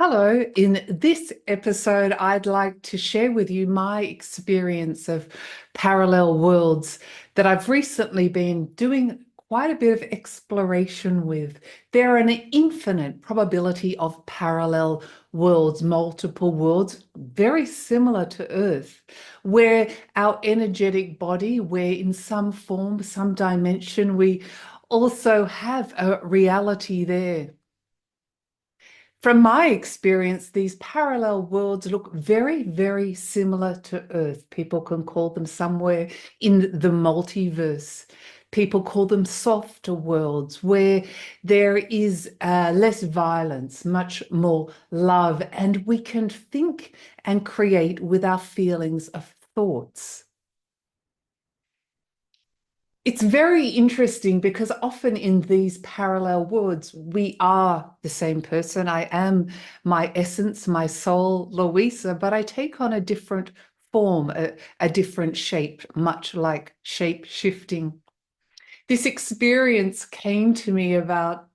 Hello, in this episode, I'd like to share with you my experience of parallel worlds that I've recently been doing quite a bit of exploration with. There are an infinite probability of parallel worlds, multiple worlds, very similar to Earth, where our energetic body, where in some form, some dimension, we also have a reality there. From my experience, these parallel worlds look very, very similar to Earth. People can call them somewhere in the multiverse. People call them softer worlds where there is less violence, much more love, and we can think and create with our feelings of thoughts. It's very interesting because often in these parallel worlds, we are the same person. I am my essence, my soul, Louisa, but I take on a different form, a different shape, much like shape shifting. This experience came to me about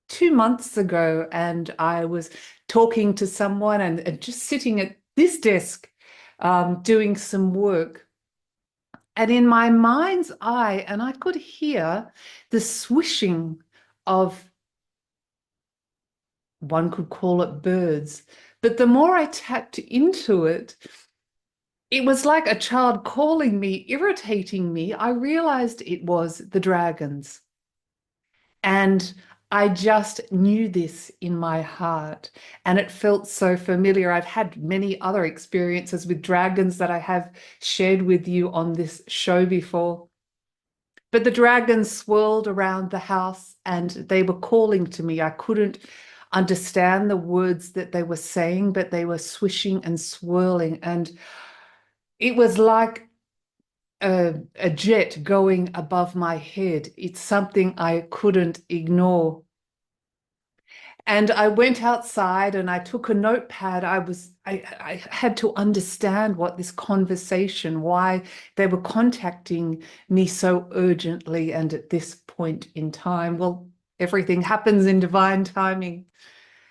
2 months ago, and I was talking to someone and just sitting at this desk doing some work. And in my mind's eye, and I could hear the swishing of, one could call it birds. But the more I tapped into it, it was like a child calling me, irritating me. I realized it was the dragons. And I just knew this in my heart, and it felt so familiar. I've had many other experiences with dragons that I have shared with you on this show before. But the dragons swirled around the house and they were calling to me. I couldn't understand the words that they were saying, but they were swishing and swirling. And it was like a jet going above my head. It's something I couldn't ignore. And I went outside and I took a notepad. I had to understand what this conversation, why they were contacting me so urgently and at this point in time. Well, everything happens in divine timing.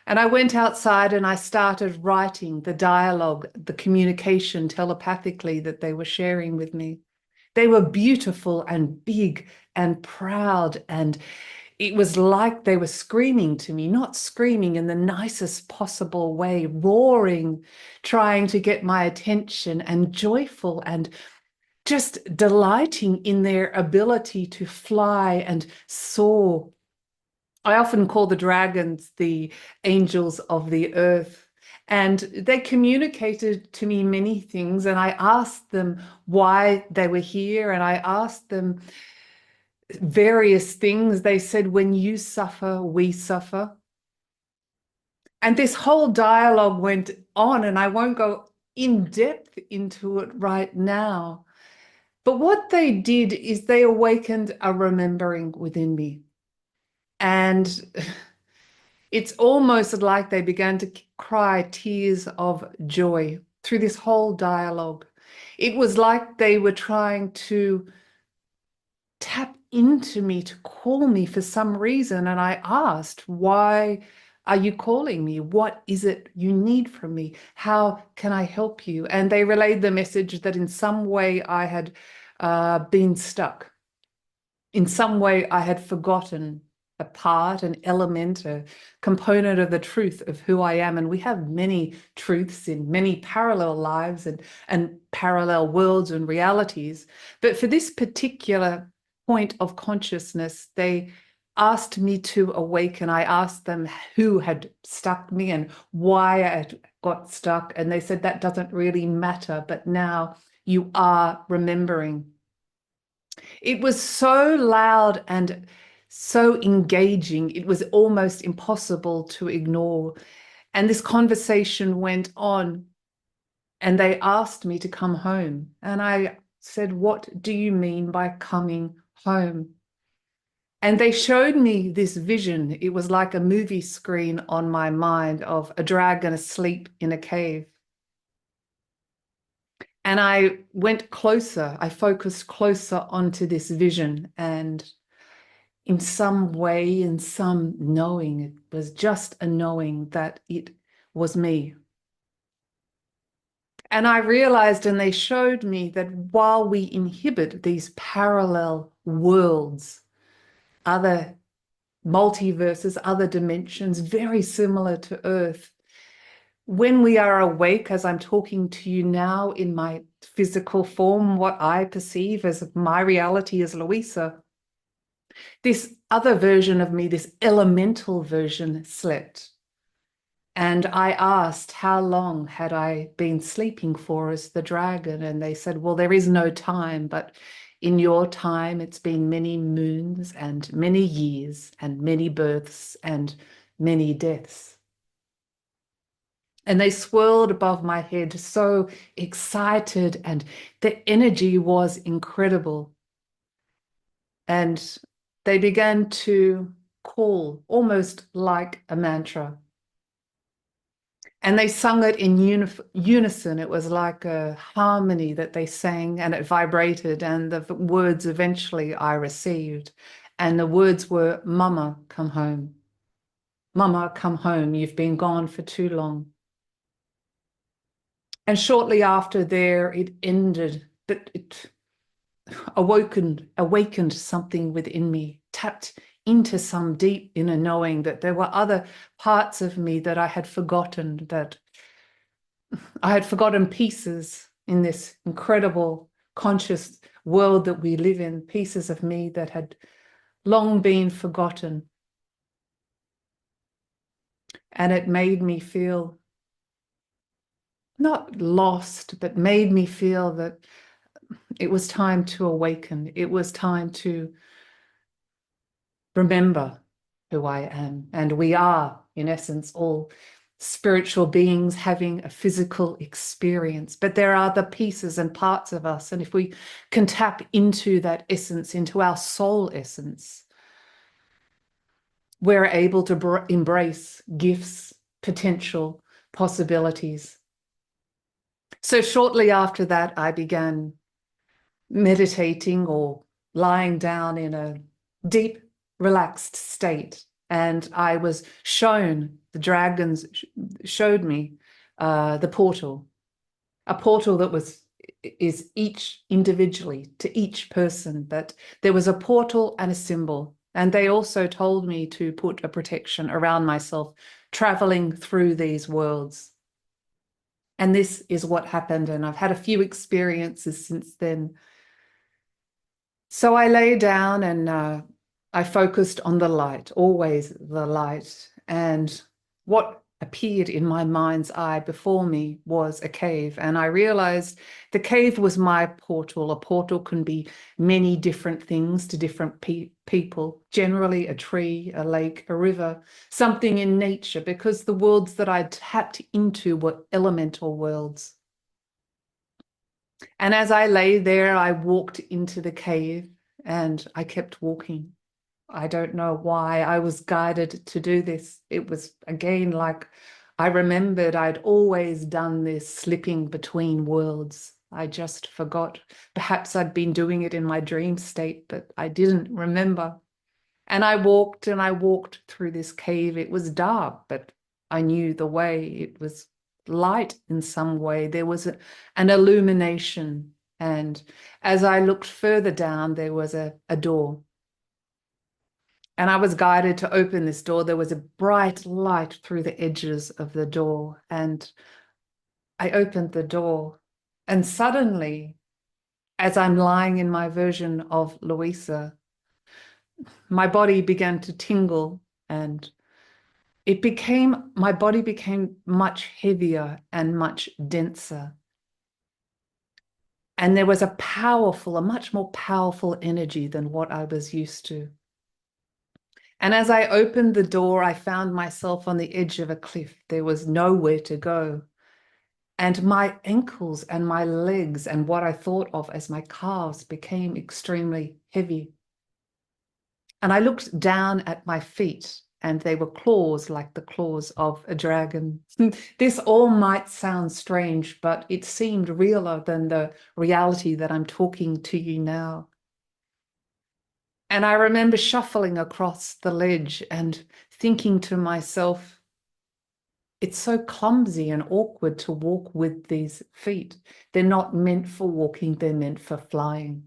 And I went outside and I started writing the dialogue, the communication telepathically that they were sharing with me. They were beautiful and big and proud, and it was like they were screaming to me, not screaming in the nicest possible way, roaring, trying to get my attention, and joyful and just delighting in their ability to fly and soar. I often call the dragons the angels of the earth. And they communicated to me many things, and I asked them why they were here, and I asked them various things. They said, when you suffer, we suffer. And this whole dialogue went on, and I won't go in depth into it right now. But what they did is they awakened a remembering within me. And it's almost like they began to cry tears of joy through this whole dialogue. It was like they were trying to tap into me, to call me for some reason. And I asked, why are you calling me? What is it you need from me? How can I help you? And they relayed the message that in some way I had been stuck. In some way I had forgotten a part, an element, a component of the truth of who I am. And we have many truths in many parallel lives and parallel worlds and realities. But for this particular point of consciousness, they asked me to awaken. I asked them who had stuck me and why I had got stuck. And they said, that doesn't really matter, but now you are remembering. It was so loud and so engaging, it was almost impossible to ignore. And this conversation went on, and they asked me to come home. And I said, what do you mean by coming home? And they showed me this vision. It was like a movie screen on my mind of a dragon asleep in a cave. And I went closer, I focused closer onto this vision, and in some way, in some knowing, it was just a knowing that it was me. And I realized, and they showed me, that while we inhabit these parallel worlds, other multiverses, other dimensions, very similar to Earth, when we are awake, as I'm talking to you now in my physical form, what I perceive as my reality as Louisa, this other version of me, this elemental version, slept. And I asked how long had I been sleeping for as the dragon, and they said, well, there is no time, but in your time it's been many moons and many years and many births and many deaths. And they swirled above my head, so excited, and the energy was incredible. And they began to call almost like a mantra. And they sung it in unison. It was like a harmony that they sang, and it vibrated. And the words eventually I received. And the words were, Mama, come home. Mama, come home. You've been gone for too long. And shortly after there, it ended, but it awakened something within me, tapped into some deep inner knowing that there were other parts of me that I had forgotten, that I had forgotten pieces in this incredible conscious world that we live in, pieces of me that had long been forgotten. And it made me feel not lost, but made me feel that it was time to awaken. It was time to remember who I am. And we are, in essence, all spiritual beings having a physical experience. But there are the pieces and parts of us. And if we can tap into that essence, into our soul essence, we're able to embrace gifts, potential, possibilities. So shortly after that, I began meditating or lying down in a deep, relaxed state. And I was shown, the dragons showed me the portal, a portal that is each individually to each person, that there was a portal and a symbol. And they also told me to put a protection around myself, traveling through these worlds. And this is what happened. And I've had a few experiences since then. So I lay down and I focused on the light, always the light. And what appeared in my mind's eye before me was a cave. And I realized the cave was my portal. A portal can be many different things to different people, generally a tree, a lake, a river, something in nature, because the worlds that I tapped into were elemental worlds. And as I lay there, I walked into the cave and I kept walking. I don't know why I was guided to do this. It was, again, like I remembered I'd always done this, slipping between worlds. I just forgot. Perhaps I'd been doing it in my dream state, but I didn't remember. And I walked through this cave. It was dark, but I knew the way. It was light in some way. There was an illumination. And as I looked further down, there was a door. And I was guided to open this door. There was a bright light through the edges of the door. And I opened the door. And suddenly, as I'm lying in my version of Louisa, my body began to tingle, and my body became much heavier and much denser. And there was a much more powerful energy than what I was used to. And as I opened the door, I found myself on the edge of a cliff. There was nowhere to go. And my ankles and my legs and what I thought of as my calves became extremely heavy. And I looked down at my feet, and they were claws like the claws of a dragon. This all might sound strange, but it seemed realer than the reality that I'm talking to you now. And I remember shuffling across the ledge and thinking to myself, It's so clumsy and awkward to walk with these feet. They're not meant for walking, they're meant for flying.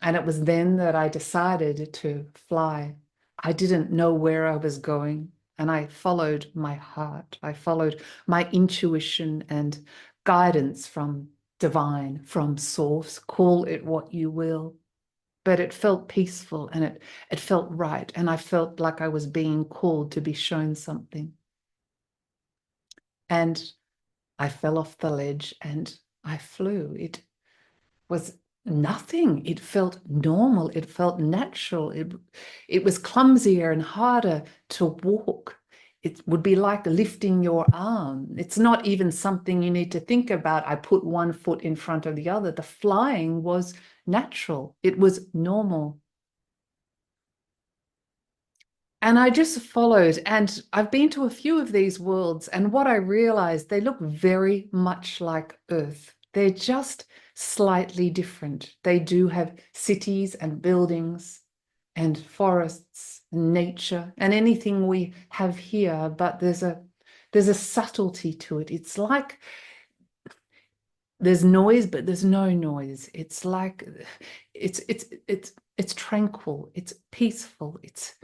And it was then that I decided to fly. I didn't know where I was going, and I followed my heart. I followed my intuition and guidance from divine, from source, call it what you will. But it felt peaceful and it felt right. And I felt like I was being called to be shown something. And I fell off the ledge and I flew. It was nothing. It felt normal. It felt natural. It was clumsier and harder to walk. It would be like lifting your arm. It's not even something you need to think about. I put one foot in front of the other. The flying was natural. It was normal. And I just followed, and I've been to a few of these worlds, and what I realized, they look very much like Earth. They're just slightly different. They do have cities and buildings and forests and nature and anything we have here, but there's a subtlety to it. It's like there's noise, but there's no noise. It's like it's tranquil, it's peaceful, it's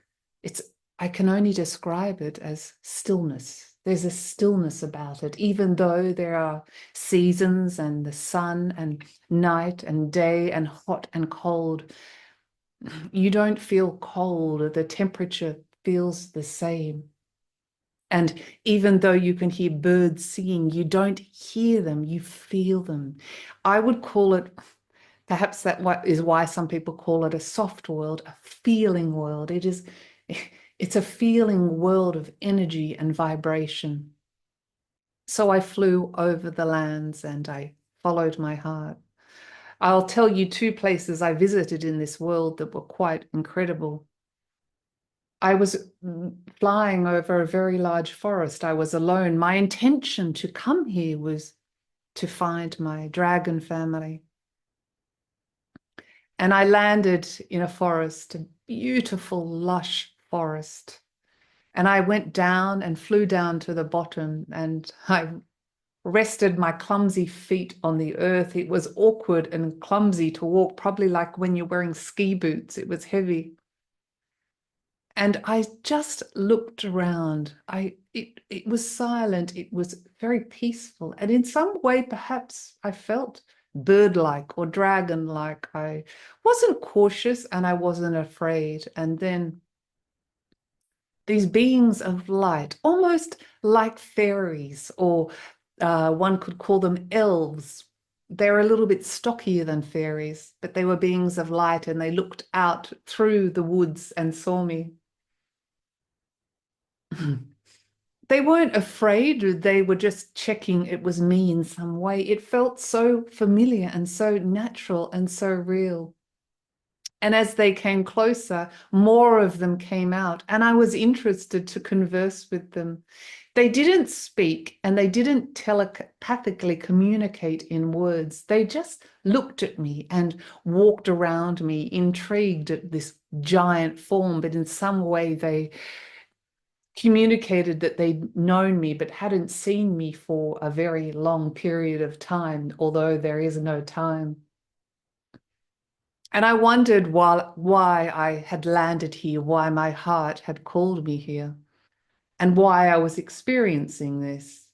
I can only describe it as stillness. There's a stillness about it, even though there are seasons and the sun and night and day and hot and cold. You don't feel cold. The temperature feels the same. And even though you can hear birds singing, you don't hear them, you feel them. I would call it, perhaps that is why some people call it a soft world, a feeling world. It's a feeling world of energy and vibration. So I flew over the lands and I followed my heart. I'll tell you two places I visited in this world that were quite incredible. I was flying over a very large forest. I was alone. My intention to come here was to find my dragon family. And I landed in a forest, a beautiful, lush forest. And I went down and flew down to the bottom, and I rested my clumsy feet on the earth. It was awkward and clumsy to walk, probably like when you're wearing ski boots. It was heavy. And I just looked around. It was silent. It was very peaceful. And in some way, perhaps I felt bird-like or dragon-like. I wasn't cautious and I wasn't afraid. And then these beings of light, almost like fairies, or one could call them elves. They're a little bit stockier than fairies, but they were beings of light, and they looked out through the woods and saw me. They weren't afraid, they were just checking it was me in some way. It felt so familiar and so natural and so real. And as they came closer, more of them came out, and I was interested to converse with them. They didn't speak and they didn't telepathically communicate in words. They just looked at me and walked around me, intrigued at this giant form, but in some way they communicated that they'd known me but hadn't seen me for a very long period of time, although there is no time. And I wondered why I had landed here, why my heart had called me here, and why I was experiencing this.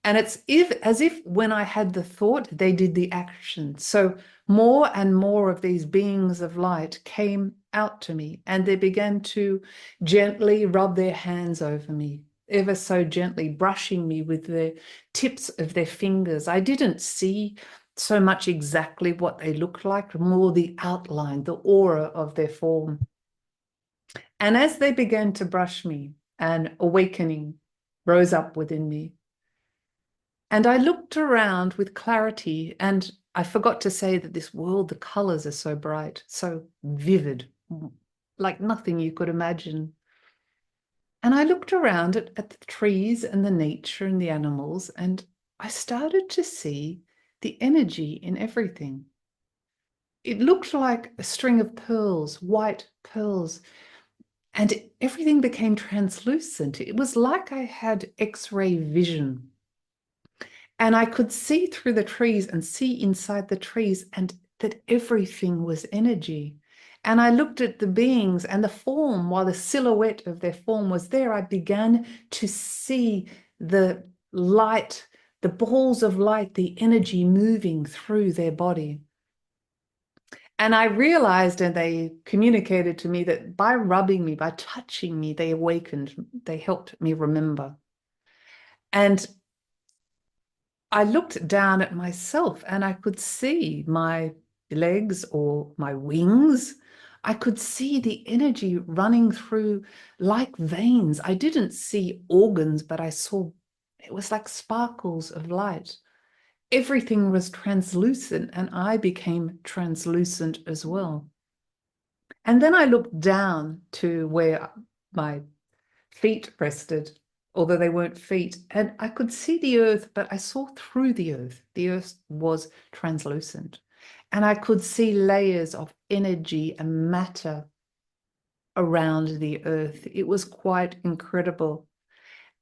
And it's as if when I had the thought, they did the action. So more and more of these beings of light came out to me, and they began to gently rub their hands over me, ever so gently, brushing me with the tips of their fingers. I didn't see so much exactly what they looked like, more the outline, the aura of their form. And as they began to brush me, an awakening rose up within me. And I looked around with clarity, and I forgot to say that this world, the colors are so bright, so vivid, like nothing you could imagine. And I looked around at the trees and the nature and the animals, and I started to see the energy in everything. It looked like a string of pearls, white pearls, and everything became translucent. It was like I had X-ray vision. And I could see through the trees and see inside the trees, and that everything was energy. And I looked at the beings and the form, while the silhouette of their form was there, I began to see the light, the balls of light, the energy moving through their body. And I realized, and they communicated to me, that by rubbing me, by touching me, they awakened, they helped me remember. And I looked down at myself and I could see my legs or my wings. I could see the energy running through like veins. I didn't see organs, but I saw, it was like sparkles of light. Everything was translucent and I became translucent as well. And then I looked down to where my feet rested, although they weren't feet, and I could see the earth, but I saw through the earth. The earth was translucent, and I could see layers of energy and matter around the earth. It was quite incredible.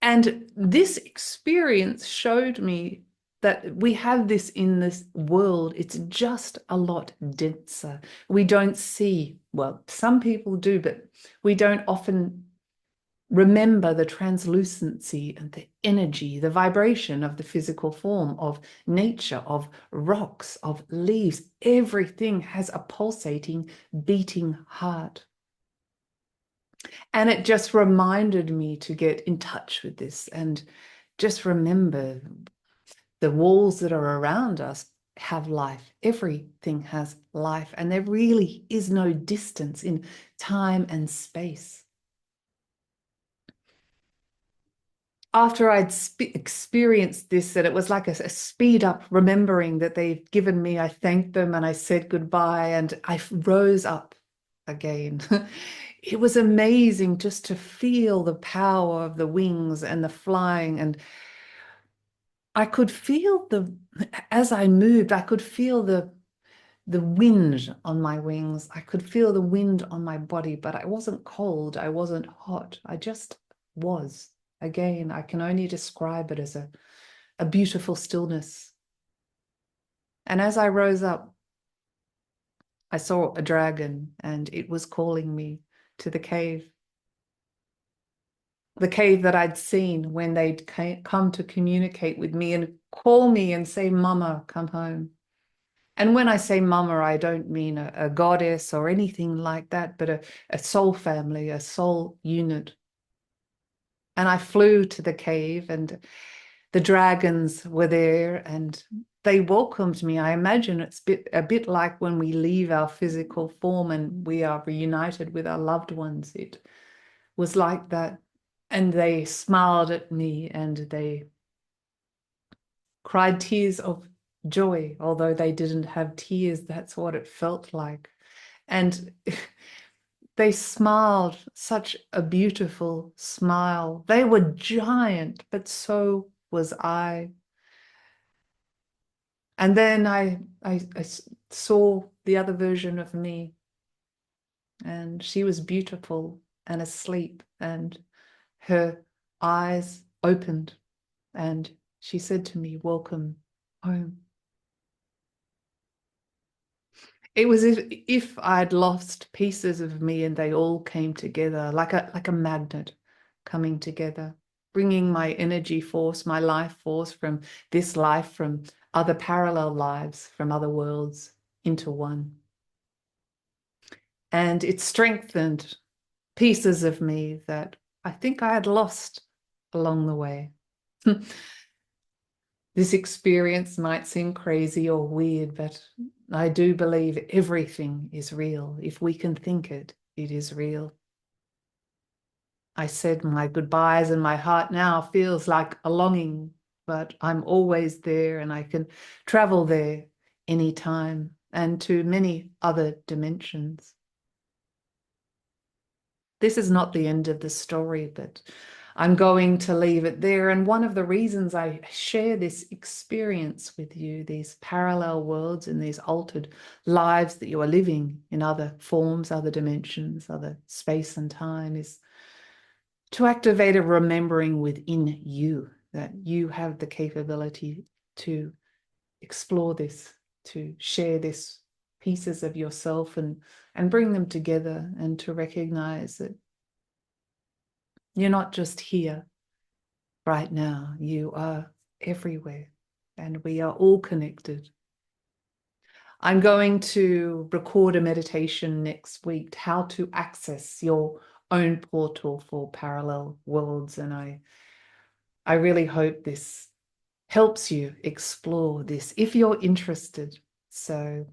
And this experience showed me that we have this in this world. It's just a lot denser. We don't see, well, some people do, but we don't often remember the translucency and the energy, the vibration of the physical form, of nature, of rocks, of leaves. Everything has a pulsating, beating heart. And it just reminded me to get in touch with this and just remember the walls that are around us have life. Everything has life, and there really is no distance in time and space. After I'd experienced this, that it was like a speed up remembering that they've given me, I thanked them and I said goodbye and I rose up again. It was amazing just to feel the power of the wings and the flying, and I could feel as I moved, I could feel the wind on my wings. I could feel the wind on my body, but I wasn't cold. I wasn't hot. I just was. Again, I can only describe it as a beautiful stillness. And as I rose up, I saw a dragon and it was calling me to the cave that I'd seen when they'd come to communicate with me and call me and say, Mama, come home. And when I say mama, I don't mean a goddess or anything like that, but a soul family, a soul unit. And I flew to the cave and the dragons were there and they welcomed me. I imagine it's a bit like when we leave our physical form and we are reunited with our loved ones. It was like that. And they smiled at me and they cried tears of joy, although they didn't have tears. That's what it felt like. And they smiled such a beautiful smile. They were giant, but so was I. And then I saw the other version of me, and she was beautiful and asleep, and her eyes opened, and she said to me, welcome home. It was if I'd lost pieces of me and they all came together like a magnet coming together, bringing my energy force, my life force from this life, from other parallel lives, from other worlds into one. And it strengthened pieces of me that I think I had lost along the way. This experience might seem crazy or weird, but I do believe everything is real. If we can think it, it is real. I said my goodbyes and my heart now feels like a longing, but I'm always there and I can travel there anytime and to many other dimensions. This is not the end of the story, but I'm going to leave it there. And one of the reasons I share this experience with you, these parallel worlds and these altered lives that you are living in other forms, other dimensions, other space and time, is to activate a remembering within you that you have the capability to explore this, to share this pieces of yourself and bring them together, and to recognize that you're not just here right now, you are everywhere, and we are all connected. I'm going to record a meditation next week, how to access your own portal for parallel worlds, and I really hope this helps you explore this if you're interested. So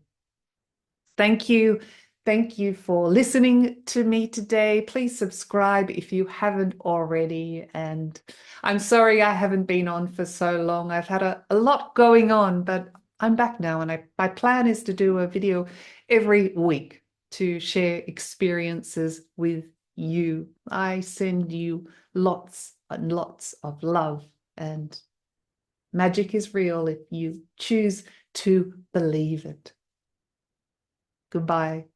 thank you. Thank you for listening to me today. Please subscribe if you haven't already. And I'm sorry I haven't been on for so long. I've had a lot going on, but I'm back now, and my plan is to do a video every week to share experiences with you. I send you lots and lots of love, and magic is real if you choose to believe it. Goodbye.